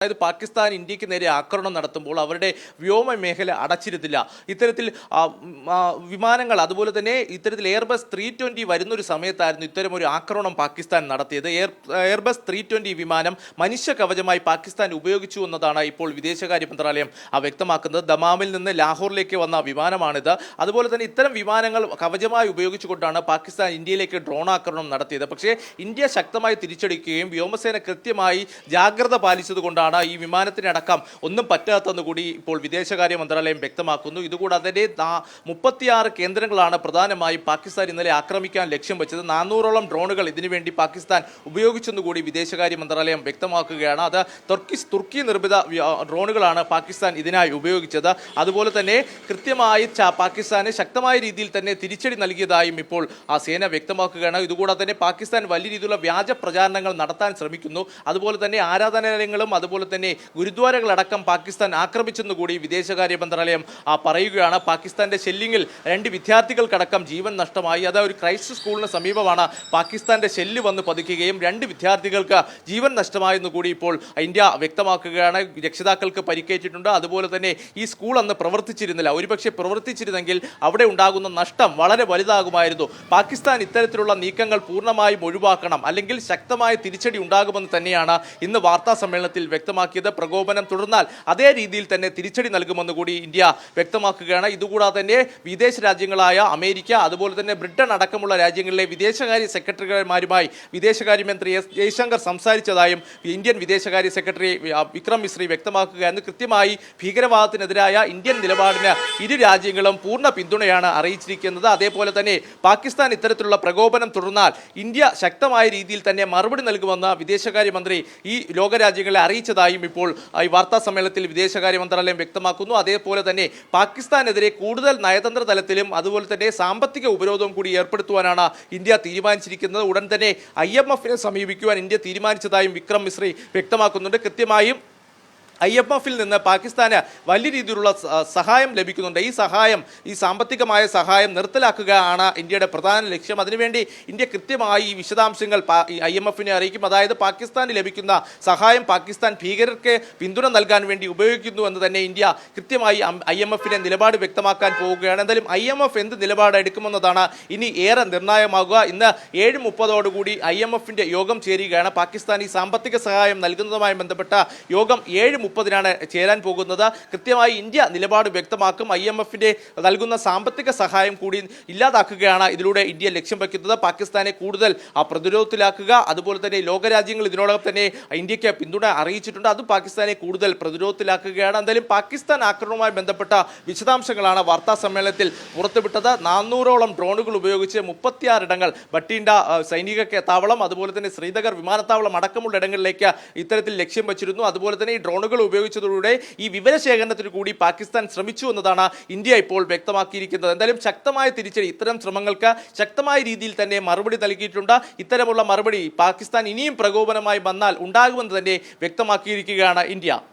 അതായത് പാകിസ്ഥാൻ ഇന്ത്യക്ക് നേരെ ആക്രമണം നടത്തുമ്പോൾ അവരുടെ വ്യോമ മേഖല അടച്ചിരുന്നില്ല. ഇത്തരത്തിൽ വിമാനങ്ങൾ അതുപോലെ തന്നെ ഇത്തരത്തിൽ എയർബസ് 320 വരുന്നൊരു സമയത്തായിരുന്നു ഇത്തരം ഒരു ആക്രമണം പാകിസ്ഥാൻ നടത്തിയത്. എയർബസ് 320 വിമാനം മനുഷ്യ കവചമായി പാകിസ്ഥാൻ ഉപയോഗിച്ചു എന്നതാണ് ഇപ്പോൾ വിദേശകാര്യ മന്ത്രാലയം വ്യക്തമാക്കുന്നത്. ദമാമിൽ നിന്ന് ലാഹോറിലേക്ക് വന്ന വിമാനമാണിത്. അതുപോലെ തന്നെ ഇത്തരം വിമാനങ്ങൾ കവചമായി ഉപയോഗിച്ചുകൊണ്ടാണ് പാകിസ്ഥാൻ ഇന്ത്യയിലേക്ക് ഡ്രോൺ ആക്രമണം നടത്തിയത്. പക്ഷേ ഇന്ത്യ ശക്തമായി തിരിച്ചടിക്കുകയും വ്യോമസേന കൃത്യമായി ജാഗ്രത പാലിച്ചതുകൊണ്ടാണ് ഈ വിമാനത്തിനടക്കം ഒന്നും പറ്റാത്തെന്ന് കൂടി ഇപ്പോൾ വിദേശകാര്യ മന്ത്രാലയം വ്യക്തമാക്കുന്നു. ഇതുകൂടാതെ 36 കേന്ദ്രങ്ങളാണ് പ്രധാനമായും പാകിസ്ഥാൻ ഇന്നലെ ആക്രമിക്കാൻ ലക്ഷ്യം വെച്ചത്. 400ഓളം ഡ്രോണുകൾ ഇതിനുവേണ്ടി പാകിസ്ഥാൻ ഉപയോഗിച്ചെന്ന് കൂടി വിദേശകാര്യ മന്ത്രാലയം വ്യക്തമാക്കുകയാണ്. അത് തുർക്കി നിർമ്മിത ഡ്രോണുകളാണ് പാകിസ്ഥാൻ ഇതിനായി ഉപയോഗിച്ചത്. അതുപോലെ തന്നെ കൃത്യമായി പാകിസ്ഥാന് ശക്തമായ രീതിയിൽ തന്നെ തിരിച്ചടി നൽകിയതായും ഇപ്പോൾ ആ സേന വ്യക്തമാക്കുകയാണ്. ഇതുകൂടാതെ തന്നെ പാകിസ്ഥാൻ വലിയ രീതിയിലുള്ള വ്യാജ പ്രചാരണങ്ങൾ നടത്താൻ ശ്രമിക്കുന്നു. അതുപോലെ തന്നെ ആരാധനാലയങ്ങളും അതുപോലെ തന്നെ ഗുരുദ്വാരകളടക്കം പാകിസ്ഥാൻ ആക്രമിച്ചെന്ന് കൂടി വിദേശകാര്യ മന്ത്രാലയം പറയുകയാണ്. പാകിസ്ഥാന്റെ ഷെല്ലിങ്ങിൽ 2 വിദ്യാർത്ഥികൾക്കടക്കം ജീവൻ നഷ്ടമായി. അത് ഒരു ക്രൈസ്റ്റ് സ്കൂളിന് സമീപമാണ് പാകിസ്ഥാന്റെ ഷെല്ല് വന്ന് പതിക്കുകയും 2 വിദ്യാർത്ഥികൾക്ക് ജീവൻ നഷ്ടമായെന്ന് കൂടി ഇപ്പോൾ ഇന്ത്യ വ്യക്തമാക്കുകയാണ്. രക്ഷിതാക്കൾക്ക് പരിക്കേറ്റിട്ടുണ്ട്. അതുപോലെ തന്നെ ഈ സ്കൂൾ അന്ന് പ്രവർത്തിച്ചിരുന്നില്ല. ഒരുപക്ഷെ പ്രവർത്തിച്ചിരുന്നെങ്കിൽ അവിടെ ഉണ്ടാകുന്ന നഷ്ടം വളരെ വലുതാകുമായിരുന്നു. പാകിസ്ഥാൻ ഇത്തരത്തിലുള്ള നീക്കങ്ങൾ പൂർണ്ണമായും ഒഴിവാക്കണം, അല്ലെങ്കിൽ ശക്തമായ തിരിച്ചടി ഉണ്ടാകുമെന്ന് തന്നെയാണ് ഇന്ന് വാർത്താ സമ്മേളനത്തിൽ വ്യക്തമാക്കിയത്. പ്രകോപനം തുടർന്നാൽ അതേ രീതിയിൽ തന്നെ തിരിച്ചടി നൽകുമെന്ന് കൂടി ഇന്ത്യ വ്യക്തമാക്കുകയാണ്. ഇതുകൂടാതെ തന്നെ വിദേശ രാജ്യങ്ങളായ അമേരിക്ക അതുപോലെ തന്നെ ബ്രിട്ടൻ അടക്കമുള്ള രാജ്യങ്ങളിലെ വിദേശകാര്യ സെക്രട്ടറിമാരുമായി വിദേശകാര്യമന്ത്രി എസ് ജയശങ്കർ സംസാരിച്ചതായും ഇന്ത്യൻ വിദേശകാര്യ സെക്രട്ടറി വിക്രം മിശ്രി വ്യക്തമാക്കുകയാണ്. കൃത്യമായി ഭീകരവാദത്തിനെതിരായ ഇന്ത്യൻ നിലപാടിന് ഇരു രാജ്യങ്ങളും പൂർണ്ണ പിന്തുണയാണ് അറിയിച്ചിരിക്കുന്നത്. അതേപോലെ തന്നെ പാകിസ്ഥാൻ ഇത്തരത്തിലുള്ള പ്രകോപനം തുടർന്നാൽ ഇന്ത്യ ശക്തമായ രീതിയിൽ തന്നെ മറുപടി നൽകുമെന്ന് വിദേശകാര്യമന്ത്രി ഈ ലോകരാജ്യങ്ങളെ അറിയിച്ചതായും ഇപ്പോൾ ഈ വാർത്താ സമ്മേളനത്തിൽ വിദേശകാര്യ മന്ത്രാലയം വ്യക്തമാക്കുന്നു. അതേപോലെ തന്നെ പാകിസ്ഥാനെതിരെ കൂടുതൽ നയതന്ത്ര തലത്തിലും അതുപോലെ തന്നെ സാമ്പത്തിക ഉപരോധവും കൂടി ഏർപ്പെടുത്തുവാനാണ് ഇന്ത്യ തീരുമാനിച്ചിരിക്കുന്നത്. ഉടൻ തന്നെ IMF സമീപിക്കുവാൻ ഇന്ത്യ തീരുമാനിച്ചതായും വിക്രം മിശ്രി വ്യക്തമാക്കുന്നുണ്ട്. കൃത്യമായും IMF നിന്ന് പാകിസ്ഥാന് വലിയ രീതിയിലുള്ള സഹായം ലഭിക്കുന്നുണ്ട്. ഈ സാമ്പത്തികമായ സഹായം നിർത്തലാക്കുകയാണ് ഇന്ത്യയുടെ പ്രധാന ലക്ഷ്യം. അതിനുവേണ്ടി ഇന്ത്യ കൃത്യമായി ഈ വിശദാംശങ്ങൾ IMF അറിയിക്കും. അതായത് പാകിസ്ഥാന് ലഭിക്കുന്ന സഹായം പാകിസ്ഥാൻ ഭീകരർക്ക് പിന്തുണ നൽകാൻ വേണ്ടി ഉപയോഗിക്കുന്നു എന്ന് തന്നെ ഇന്ത്യ കൃത്യമായി IMF നിലപാട് വ്യക്തമാക്കാൻ പോവുകയാണ്. എന്തായാലും IMF എന്ത് നിലപാട് എടുക്കുമെന്നതാണ് ഇനി ഏറെ നിർണായകമാകുക. ഇന്ന് 7:30 IMF യോഗം ചേരുകയാണ്. പാകിസ്ഥാൻ ഈ സാമ്പത്തിക സഹായം നൽകുന്നതുമായി ബന്ധപ്പെട്ട യോഗം 7:30 ചേരാൻ പോകുന്നത്. കൃത്യമായി ഇന്ത്യ നിലപാട് വ്യക്തമാക്കും. IMF നൽകുന്ന സാമ്പത്തിക സഹായം കൂടി ഇല്ലാതാക്കുകയാണ് ഇതിലൂടെ ഇന്ത്യ ലക്ഷ്യം വയ്ക്കുന്നത്. പാകിസ്ഥാനെ കൂടുതൽ പ്രതിരോധത്തിലാക്കുക. അതുപോലെ തന്നെ ലോകരാജ്യങ്ങൾ ഇതിനോടൊപ്പം തന്നെ ഇന്ത്യക്ക് പിന്തുണ അറിയിച്ചിട്ടുണ്ട്. അത് പാകിസ്ഥാനെ കൂടുതൽ പ്രതിരോധത്തിലാക്കുകയാണ്. എന്തായാലും പാകിസ്ഥാൻ ആക്രമണവുമായി ബന്ധപ്പെട്ട വിശദാംശങ്ങളാണ് വാർത്താ സമ്മേളനത്തിൽ പുറത്തുവിട്ടത്. 400ഓളം ഡ്രോണുകൾ ഉപയോഗിച്ച് 36 ഇടങ്ങൾ, ബട്ടിൻഡ സൈനിക താവളം അതുപോലെ തന്നെ ശ്രീനഗർ വിമാനത്താവളം അടക്കമുള്ള ഇടങ്ങളിലേക്ക് ഇത്തരത്തിൽ ലക്ഷ്യം വച്ചിരുന്നു. അതുപോലെ തന്നെ ഈ ഡ്രോണുകൾ ഉപയോഗിച്ചതോടെ ഈ വിവരശേഖരണത്തിന് കൂടി പാകിസ്ഥാൻ ശ്രമിച്ചു എന്നതാണ് ഇന്ത്യ ഇപ്പോൾ വ്യക്തമാക്കിയിരിക്കുന്നത്. എന്തായാലും ശക്തമായ തിരിച്ചടി, ഇത്തരം ശ്രമങ്ങൾക്ക് ശക്തമായ രീതിയിൽ തന്നെ മറുപടി നൽകിയിട്ടുണ്ട്. ഇത്തരമുള്ള മറുപടി പാകിസ്ഥാൻ ഇനിയും പ്രകോപനമായി വന്നാൽ ഉണ്ടാകുമെന്ന് തന്നെ വ്യക്തമാക്കിയിരിക്കുകയാണ് ഇന്ത്യ.